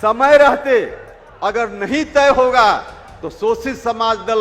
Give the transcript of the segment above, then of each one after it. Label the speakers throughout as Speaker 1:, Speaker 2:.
Speaker 1: समय रहते अगर नहीं तय होगा तो शोषित समाज दल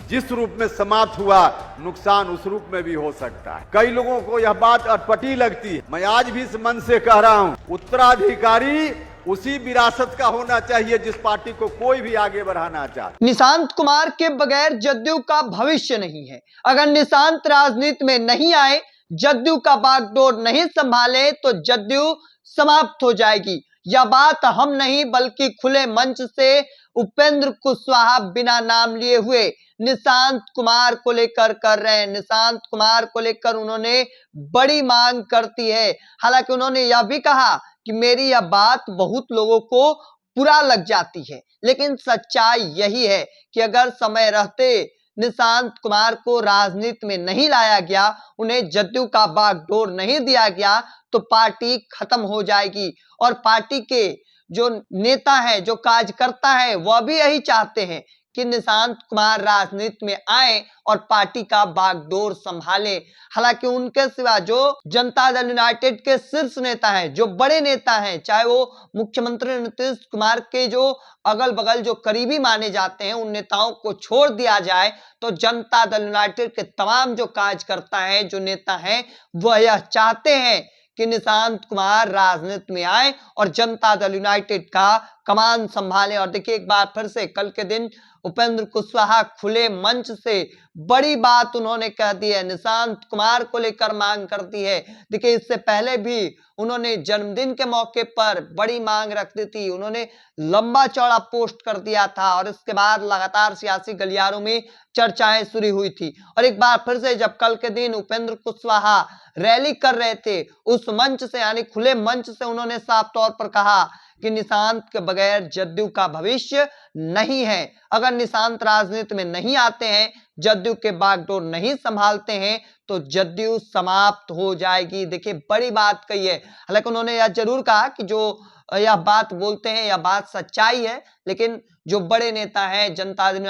Speaker 1: जिस रूप में समाप्त हुआ, नुकसान उस रूप में भी हो सकता है। कई लोगों को यह बात अटपटी लगती है। मैं आज भी इस मन से कह रहा हूं, उत्तराधिकारी उसी विरासत का होना चाहिए जिस पार्टी को कोई भी आगे बढ़ाना चाहता।
Speaker 2: निशांत कुमार के बगैर जदयू का भविष्य नहीं है। अगर निशांत राजनीति में नहीं आए, जदयू का बागडोर नहीं संभाले तो जदयू समाप्त हो जाएगी। यह बात हम नहीं बल्कि खुले मंच से उपेंद्र कुशवाहा बिना नाम लिए हुए निशांत कुमार को लेकर कर रहे हैं। निशांत कुमार को लेकर उन्होंने बड़ी मांग करती है। हालांकि उन्होंने यह भी कहा कि मेरी यह बात बहुत लोगों को बुरा लग जाती है, लेकिन सच्चाई यही है कि अगर समय रहते निशांत कुमार को राजनीति में नहीं लाया गया, उन्हें जदयू का बागडोर नहीं दिया गया तो पार्टी खत्म हो जाएगी। और पार्टी के जो नेता है, जो कार्यकर्ता है, वह भी यही चाहते हैं कि निशांत कुमार राजनीति में आए और पार्टी का बागडोर संभाले। हालांकि उनके सिवा जो जनता दल यूनाइटेड के शीर्ष नेता हैं, जो बड़े नेता हैं, चाहे वो मुख्यमंत्री नीतीश कुमार के जो अगल बगल जो करीबी माने जाते हैं, उन नेताओं को छोड़ दिया जाए तो जनता दल यूनाइटेड के तमाम जो कार्यकर्ता हैं, जो नेता हैं, वह यह चाहते हैं कि निशांत कुमार राजनीति में आए और जनता दल यूनाइटेड का कमान संभालें। और देखिए, एक बार फिर से कल के दिन उपेंद्र कुशवाहा खुले मंच से बड़ी बात उन्होंने कह दी है, निशांत कुमार को लेकर मांग कर दी है। देखिए, इससे पहले भी उन्होंने जन्मदिन के मौके पर बड़ी मांग रख दी थी, उन्होंने लंबा चौड़ा पोस्ट कर दिया था और इसके बाद लगातार सियासी गलियारों में चर्चाएं शुरू हुई थी। और एक बार फिर से जब कल के दिन उपेंद्र कुशवाहा रैली कर रहे थे, उस मंच से यानी खुले मंच से उन्होंने साफ तौर पर कहा कि निशांत के बगैर जदयू का भविष्य नहीं है। अगर निशांत राजनीति में नहीं आते हैं, जदयू के बागडोर नहीं संभालते हैं तो जदयू समाप्त हो जाएगी। देखिए, बड़ी बात कही है। हालांकि उन्होंने यह जरूर कहा कि जो यह बात बोलते हैं, यह बात सच्चाई है, लेकिन जो बड़े नेता हैं, जनता दल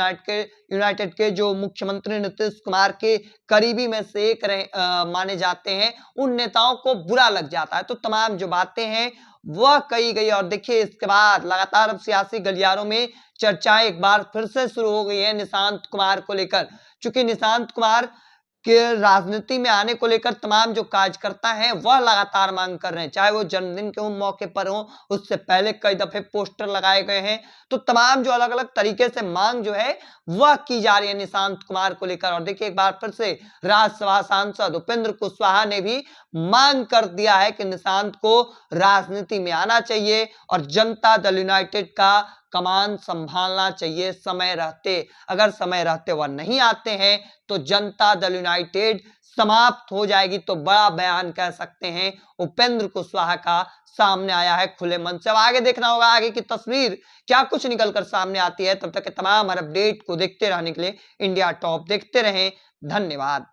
Speaker 2: यूनाइटेड के जो मुख्यमंत्री नीतीश कुमार के करीबी में से एक माने जाते हैं, उन नेताओं को बुरा लग जाता है। तो तमाम जो बातें हैं वह कही गई। और देखिए, इसके बाद लगातार अब सियासी गलियारों में चर्चाएं एक बार फिर से शुरू हो गई है निशांत कुमार को लेकर। चूंकि निशांत कुमार के राजनीति में आने को लेकर तमाम जो कार्यकर्ता हैं वह लगातार मांग कर रहे हैं, चाहे वो जन्मदिन के मौके पर हो, उससे पहले कई दफे पोस्टर लगाए गए हैं। तो तमाम जो अलग अलग तरीके से मांग जो है वह की जा रही है निशांत कुमार को लेकर। और देखिए, एक बार फिर से राज्यसभा सांसद उपेंद्र कुशवाहा ने भी मांग कर दिया है कि निशांत को राजनीति में आना चाहिए और जनता दल यूनाइटेड का कमान संभालना चाहिए समय रहते। अगर समय रहते वह नहीं आते हैं तो जनता दल यूनाइटेड समाप्त हो जाएगी। तो बड़ा बयान कह सकते हैं उपेंद्र कुशवाहा का सामने आया है खुले मन से। अब आगे देखना होगा आगे की तस्वीर क्या कुछ निकलकर सामने आती है। तब तक के तमाम हर अपडेट को देखते रहने के लिए इंडिया टॉप देखते रहें। धन्यवाद।